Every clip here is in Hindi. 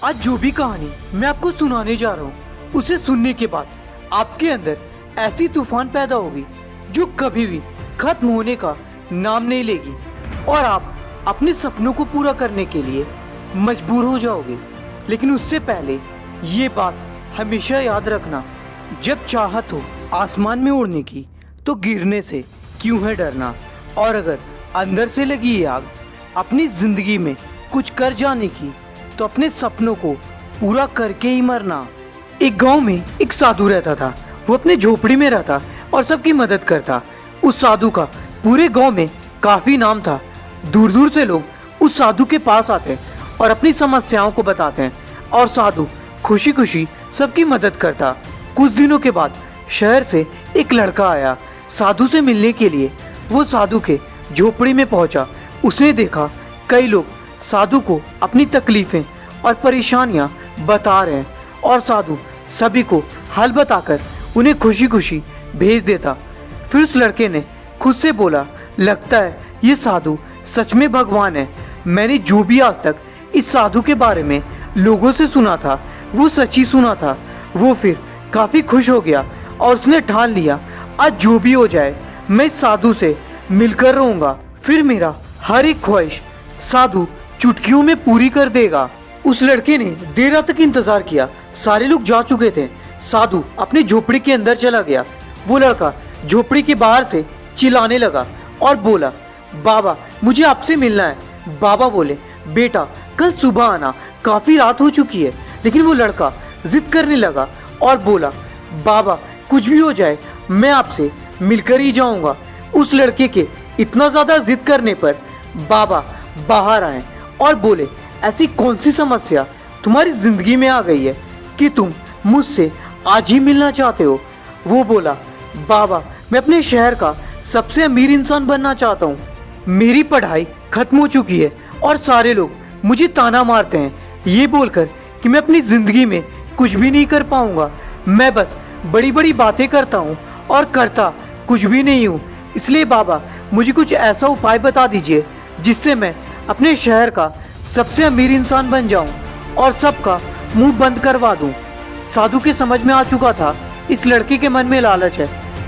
आज जो भी कहानी मैं आपको सुनाने जा रहा हूँ उसे सुनने के बाद आपके अंदर ऐसी तूफान पैदा होगी जो कभी भी खत्म होने का नाम नहीं लेगी और आप अपने सपनों को पूरा करने के लिए मजबूर हो जाओगे। लेकिन उससे पहले ये बात हमेशा याद रखना, जब चाहत हो आसमान में उड़ने की तो गिरने से क्यों है डरना। और अगर अंदर से लगी ये आग अपनी जिंदगी में कुछ कर जाने की तो अपने सपनों को पूरा करके ही मरना। एक गांव में एक साधु रहता था। वो अपने झोपड़ी में रहता और सबकी मदद करता। उस साधु का पूरे गांव में काफी नाम था। दूर दूर से लोग उस साधु के पास आते और अपनी समस्याओं को बताते हैं और साधु खुशी खुशी सबकी मदद करता। कुछ दिनों के बाद शहर से एक लड़का आया साधु से मिलने के लिए। वो साधु के झोपड़ी में पहुंचा। उसने देखा कई लोग साधु को अपनी तकलीफें और परेशानियां बता रहे हैं और साधु सभी को हल बताकर उन्हें खुशी खुशी भेज देता। फिर उस लड़के ने खुद से बोला, लगता है ये साधु सच में भगवान है। मैंने जो भी आज तक इस साधु के बारे में लोगों से सुना था वो सच ही सुना था। वो फिर काफ़ी खुश हो गया और उसने ठान लिया, आज जो भी हो जाए मैं इस साधु से मिलकर रहूँगा। फिर मेरा हर एक ख्वाहिश साधु चुटकियों में पूरी कर देगा। उस लड़के ने देर रात तक इंतजार किया। सारे लोग जा चुके थे। साधु अपनी झोपड़ी के अंदर चला गया। वो लड़का झोपड़ी के बाहर से चिल्लाने लगा और बोला, बाबा मुझे आपसे मिलना है। बाबा बोले, बेटा कल सुबह आना, काफी रात हो चुकी है। लेकिन वो लड़का जिद करने लगा और बोला, बाबा कुछ भी हो जाए मैं आपसे मिलकर ही जाऊंगा। उस लड़के के इतना ज्यादा जिद करने पर बाबा बाहर आए और बोले, ऐसी कौन सी समस्या तुम्हारी जिंदगी में आ गई है कि तुम मुझसे आज ही मिलना चाहते हो। वो बोला, बाबा मैं अपने शहर का सबसे अमीर इंसान बनना चाहता हूँ। मेरी पढ़ाई खत्म हो चुकी है और सारे लोग मुझे ताना मारते हैं ये बोलकर कि मैं अपनी जिंदगी में कुछ भी नहीं कर पाऊंगा। मैं बस बड़ी बड़ी बातें करता हूँ और करता कुछ भी नहीं हूँ। इसलिए बाबा मुझे कुछ ऐसा उपाय बता दीजिए जिससे मैं अपने शहर का सबसे अमीर इंसान बन जाऊं और सबका मुंह बंद करवा दूं। साधु के समझ में आ चुका था इस लड़के के मन में लालच है।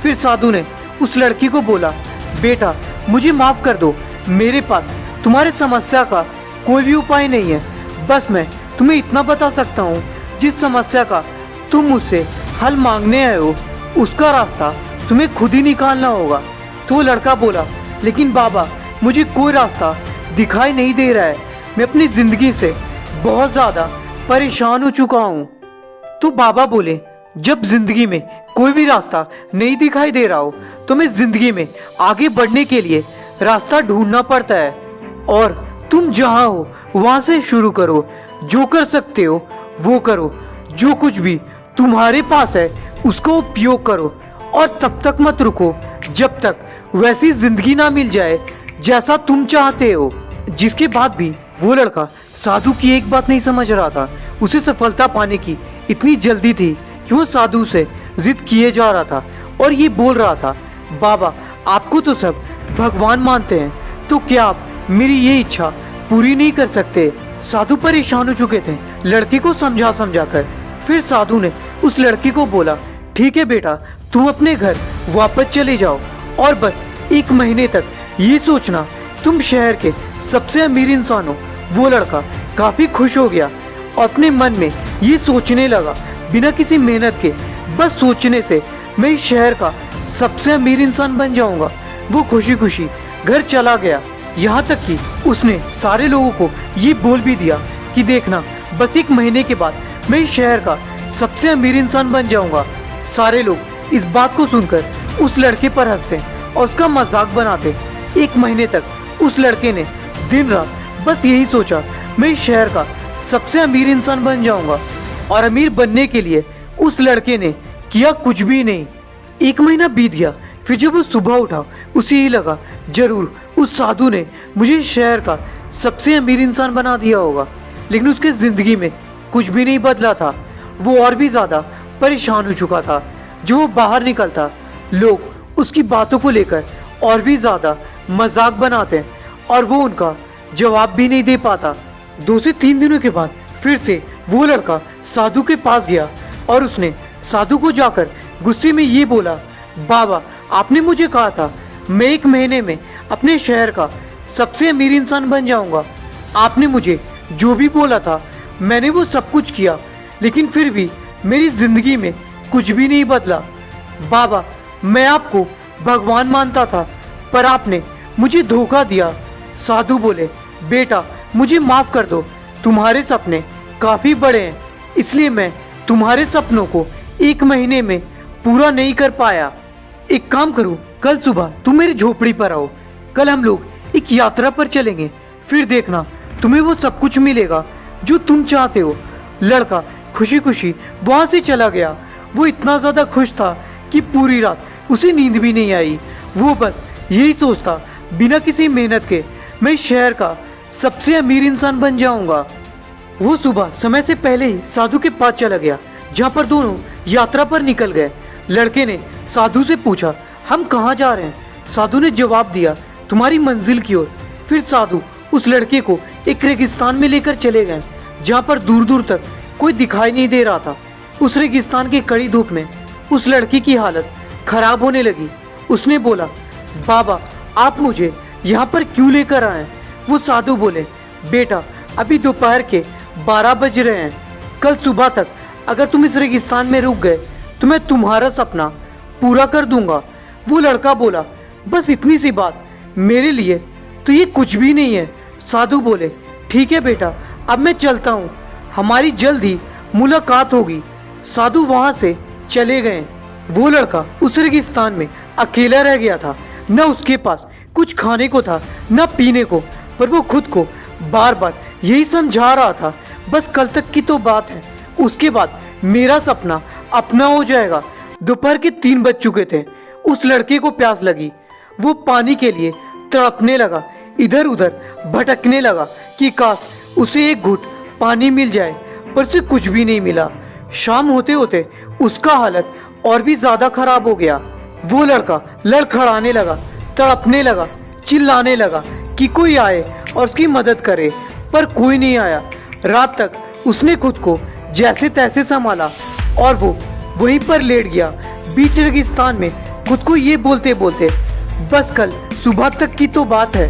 फिर साधु ने उस लड़की को बोला, बेटा मुझे माफ कर दो, मेरे पास तुम्हारे समस्या का कोई भी उपाय नहीं है। बस मैं तुम्हें इतना बता सकता हूँ, जिस समस्या का तुम मुझसे हल मांगने आए हो उसका रास्ता तुम्हें खुद ही निकालना होगा। तो वो लड़का बोला, लेकिन बाबा मुझे कोई रास्ता दिखाई नहीं दे रहा है। मैं अपनी जिंदगी से बहुत ज्यादा परेशान हो चुका हूँ। तो बाबा बोले, जब जिंदगी में कोई भी रास्ता नहीं दिखाई दे रहा हो तो मैं जिंदगी में आगे बढ़ने के लिए रास्ता ढूंढना पड़ता है। और तुम जहाँ हो वहां से शुरू करो। जो कर सकते हो वो करो। जो कुछ भी तुम्हारे पास है उसका उपयोग करो और तब तक मत रुको जब तक वैसी जिंदगी ना मिल जाए जैसा तुम चाहते हो। जिसके बाद भी वो लड़का साधु की एक बात नहीं समझ रहा था। उसे सफलता पाने की इतनी जल्दी थी कि वो साधु से जिद किए जा रहा था और ये बोल रहा था, बाबा आपको तो सब भगवान मानते हैं, तो क्या आप मेरी ये इच्छा पूरी नहीं कर सकते। साधु परेशान हो चुके थे लड़के को समझा समझा कर। फिर साधु ने उस लड़के को बोला, ठीक है बेटा तुम अपने घर वापस चले जाओ और बस 1 महीने तक ये सोचना तुम शहर के सबसे अमीर इंसान हो। वो लड़का काफी खुश हो गया और अपने मन में ये सोचने लगा, बिना किसी मेहनत के बस सोचने से मैं इस शहर का सबसे अमीर इंसान बन जाऊंगा। वो खुशी खुशी घर चला गया। यहाँ तक कि उसने सारे लोगों को ये बोल भी दिया कि देखना बस 1 महीने के बाद मैं इस शहर का सबसे अमीर इंसान बन जाऊंगा। सारे लोग इस बात को सुनकर उस लड़के पर हंसते और उसका मजाक बनाते। 1 महीने तक उस लड़के ने दिन रात बस यही सोचा, मैं इस शहर का सबसे अमीर इंसान बन जाऊंगा। और अमीर बनने के लिए उस लड़के ने किया कुछ भी नहीं। 1 महीना बीत गया। फिर जब वो सुबह उठा उसे ही लगा, जरूर उस साधु ने मुझे इस शहर का सबसे अमीर इंसान बना दिया होगा। लेकिन उसके जिंदगी में कुछ भी नहीं बदला था। वो और भी ज्यादा परेशान हो चुका था। जो वो बाहर निकलता लोग उसकी बातों को लेकर और भी ज्यादा मजाक बनाते और वो उनका जवाब भी नहीं दे पाता। 2 से 3 दिनों के बाद फिर से वो लड़का साधु के पास गया और उसने साधु को जाकर गुस्से में ये बोला, बाबा आपने मुझे कहा था मैं 1 महीने में अपने शहर का सबसे अमीर इंसान बन जाऊंगा। आपने मुझे जो भी बोला था मैंने वो सब कुछ किया, लेकिन फिर भी मेरी जिंदगी में कुछ भी नहीं बदला। बाबा मैं आपको भगवान मानता था पर आपने मुझे धोखा दिया। साधु बोले, बेटा मुझे माफ कर दो, तुम्हारे सपने काफी बड़े हैं, इसलिए मैं तुम्हारे सपनों को 1 महीने में पूरा नहीं कर पाया। एक काम करो, कल सुबह तुम मेरी झोपड़ी पर आओ, कल हम लोग एक यात्रा पर चलेंगे, फिर देखना तुम्हें वो सब कुछ मिलेगा जो तुम चाहते हो। लड़का खुशी खुशी वहां से चला गया। वो इतना ज्यादा खुश था कि पूरी रात उसे नींद भी नहीं आई। वो बस यही सोचता, बिना किसी मेहनत के मैं शहर का सबसे अमीर इंसान बन जाऊंगा। वो सुबह समय से पहले ही साधु के पास चला गया, जहाँ पर दोनों यात्रा पर निकल गए। लड़के ने साधु से पूछा, हम कहाँ जा रहे हैं? साधु ने जवाब दिया, तुम्हारी मंजिल की ओर। फिर साधु उस लड़के को एक रेगिस्तान में लेकर चले गए, जहाँ पर दूर दूर तक कोई दिखाई नहीं दे रहा था। उस रेगिस्तान की कड़ी धूप में उस लड़के की हालत खराब होने लगी। उसने बोला, बाबा आप मुझे यहाँ पर क्यों लेकर आए? वो साधु बोले, बेटा अभी दोपहर के 12 बज रहे हैं, कल सुबह तक अगर तुम इस रेगिस्तान में रुक गए तो मैं तुम्हारा सपना पूरा कर दूंगा। वो लड़का बोला, बस इतनी सी बात, मेरे लिए तो ये कुछ भी नहीं है। साधु बोले, ठीक है बेटा, अब मैं चलता हूँ, हमारी जल्द ही मुलाकात होगी। साधु वहां से चले गए। वो लड़का उस रेगिस्तान में अकेला रह गया था। न उसके पास कुछ खाने को था न पीने को, पर वो खुद को बार बार यही समझा रहा था, बस कल तक की तो बात है, उसके बाद मेरा सपना अपना हो जाएगा। दोपहर के 3 बज चुके थे। उस लड़के को प्यास लगी। वो पानी के लिए तड़पने लगा, इधर उधर भटकने लगा कि काश उसे एक घूंट पानी मिल जाए, पर उसे कुछ भी नहीं मिला। शाम होते होते उसका हालत और भी ज्यादा खराब हो गया। वो लड़का लड़खड़ाने लगा, तड़पने लगा, चिल्लाने लगा कि कोई आए और उसकी मदद करे, पर कोई नहीं आया। रात तक उसने खुद को जैसे तैसे संभाला और वो वहीं पर लेट गया बीच रेगिस्तान में, खुद को ये बोलते बोलते, बस कल सुबह तक की तो बात है।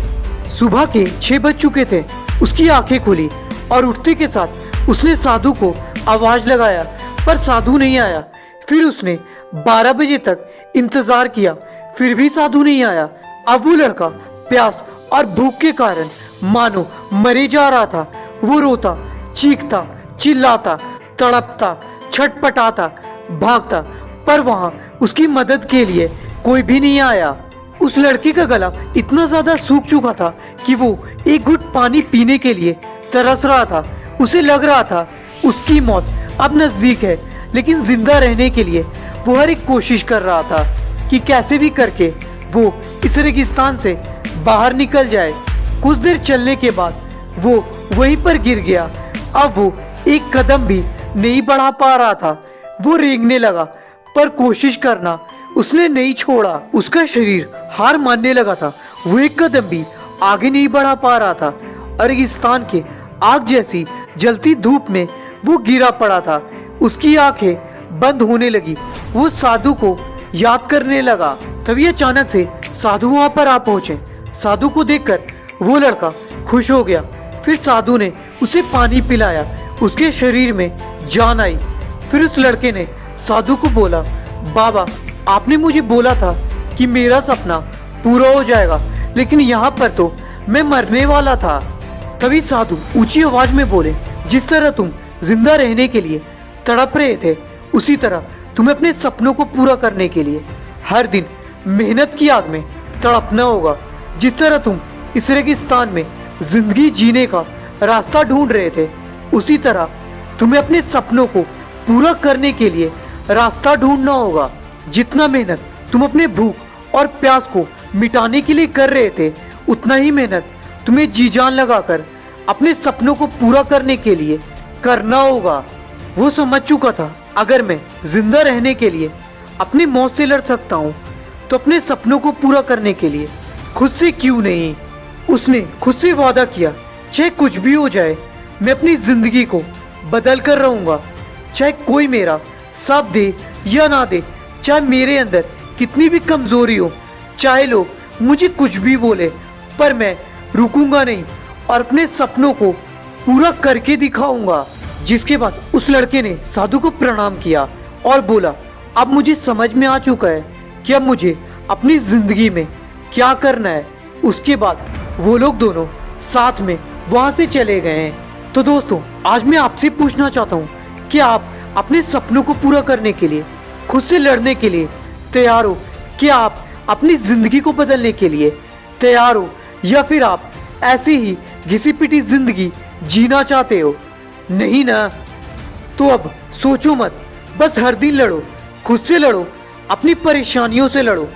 सुबह के 6 बज चुके थे। उसकी आंखें खुली और उठते के साथ उसने साधु को आवाज लगाया, पर साधु नहीं आया। फिर उसने 12 बजे तक इंतजार किया, फिर भी साधु नहीं आया। अब वो लड़का प्यास और भूख के कारण मानो मरे जा रहा था। वो रोता, चीखता, चिल्लाता, तड़पता, छटपटाता, भागता, पर वहां उसकी मदद के लिए कोई भी नहीं आया। उस लड़के का गला इतना ज्यादा सूख चुका था कि वो एक घुट पानी पीने के लिए तरस रहा था। उसे लग रहा था उसकी मौत अब नजदीक है, लेकिन जिंदा रहने के लिए वो हर एक कोशिश कर रहा था कि कैसे भी करके वो इस रेगिस्तान से बाहर निकल जाए। कुछ देर चलने के बाद वो वहीं पर गिर गया। अब वो एक कदम भी नहीं बढ़ा पा रहा था। वो रेंगने लगा, पर कोशिश करना उसने नहीं छोड़ा। उसका शरीर हार मानने लगा था। वो एक कदम भी आगे नहीं बढ़ा पा रहा था। रेगिस्तान के आग जैसी जलती धूप में वो गिरा पड़ा था। उसकी आंखें बंद होने लगी। वो साधु को याद करने लगा। तभी अचानक से साधु वहां पर आ पहुंचे। साधु को देखकर वो लड़का खुश हो गया। फिर साधु ने उसे पानी पिलाया। उसके शरीर में जान आई। फिर उस लड़के ने साधु को बोला, बाबा आपने मुझे बोला था कि मेरा सपना पूरा हो जाएगा, लेकिन यहाँ पर तो मैं मरने वाला था। तभी साधु ऊंची आवाज में बोले, जिस तरह तुम जिंदा रहने के लिए तड़प रहे थे, उसी तरह तुम्हें अपने सपनों को पूरा करने के लिए हर दिन मेहनत की आग में तड़पना होगा। जिस तरह तुम इस रेगिस्तान में जिंदगी जीने का रास्ता ढूंढ रहे थे, उसी तरह तुम्हें अपने सपनों को पूरा करने के लिए रास्ता ढूंढना होगा। जितना मेहनत तुम अपने भूख और प्यास को मिटाने के लिए कर रहे थे, उतना ही मेहनत तुम्हें जी जान लगाकर अपने सपनों को पूरा करने के लिए करना होगा। वो समझ चुका था, अगर मैं जिंदा रहने के लिए अपनी मौत से लड़ सकता हूँ, तो अपने सपनों को पूरा करने के लिए खुद से क्यों नहीं। उसने खुद से वादा किया, चाहे कुछ भी हो जाए, मैं अपनी जिंदगी को बदल कर रहूंगा, चाहे कोई मेरा साथ दे या ना दे, चाहे मेरे अंदर कितनी भी कमजोरी हो, चाहे लोग मुझे कुछ भी बोले, पर मैं रुकूंगा नहीं और अपने सपनों को पूरा करके दिखाऊंगा। जिसके बाद उस लड़के ने साधु को प्रणाम किया और बोला, अब मुझे समझ में आ चुका है कि अब मुझे अपनी जिंदगी में क्या करना है। उसके बाद वो लोग दोनों साथ में वहां से चले गए हैं। तो दोस्तों, आज मैं आपसे पूछना चाहता हूँ कि आप अपने सपनों को पूरा करने के लिए, खुद से लड़ने के लिए तैयार हो? क्या आप अपनी जिंदगी को बदलने के लिए तैयार हो, या फिर आप ऐसी ही घिसी पिटी जिंदगी जीना चाहते हो? नहीं ना? तो अब सोचो मत, बस हर दिन लड़ो, खुद से लड़ो, अपनी परेशानियों से लड़ो,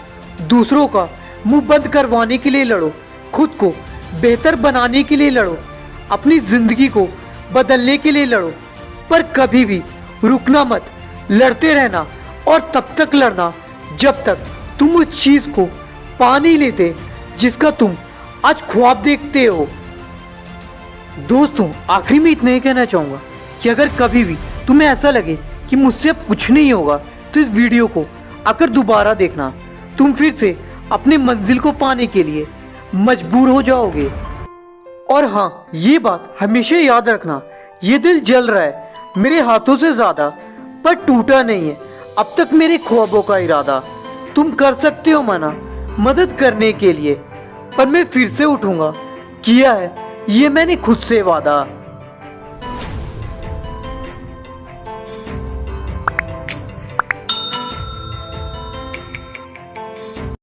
दूसरों का मुंह बंद करवाने के लिए लड़ो, खुद को बेहतर बनाने के लिए लड़ो, अपनी जिंदगी को बदलने के लिए लड़ो, पर कभी भी रुकना मत, लड़ते रहना। और तब तक लड़ना जब तक तुम उस चीज को पा नहीं लेते जिसका तुम आज ख्वाब देखते हो। दोस्तों, आखिरी में इतना ही कहना चाहूंगा कि अगर कभी भी तुम्हें ऐसा लगे कि मुझसे अब कुछ नहीं होगा, तो इस वीडियो को आकर दोबारा देखना, तुम फिर से अपनी मंजिल को पाने के लिए मजबूर हो जाओगे। और हाँ, ये बात हमेशा याद रखना, ये दिल जल रहा है मेरे हाथों से ज्यादा, पर टूटा नहीं है अब तक मेरे ख्वाबों का इरादा। तुम कर सकते हो मना मदद करने के लिए, पर मैं फिर से उठूंगा, किया है ये मैंने खुद से वादा।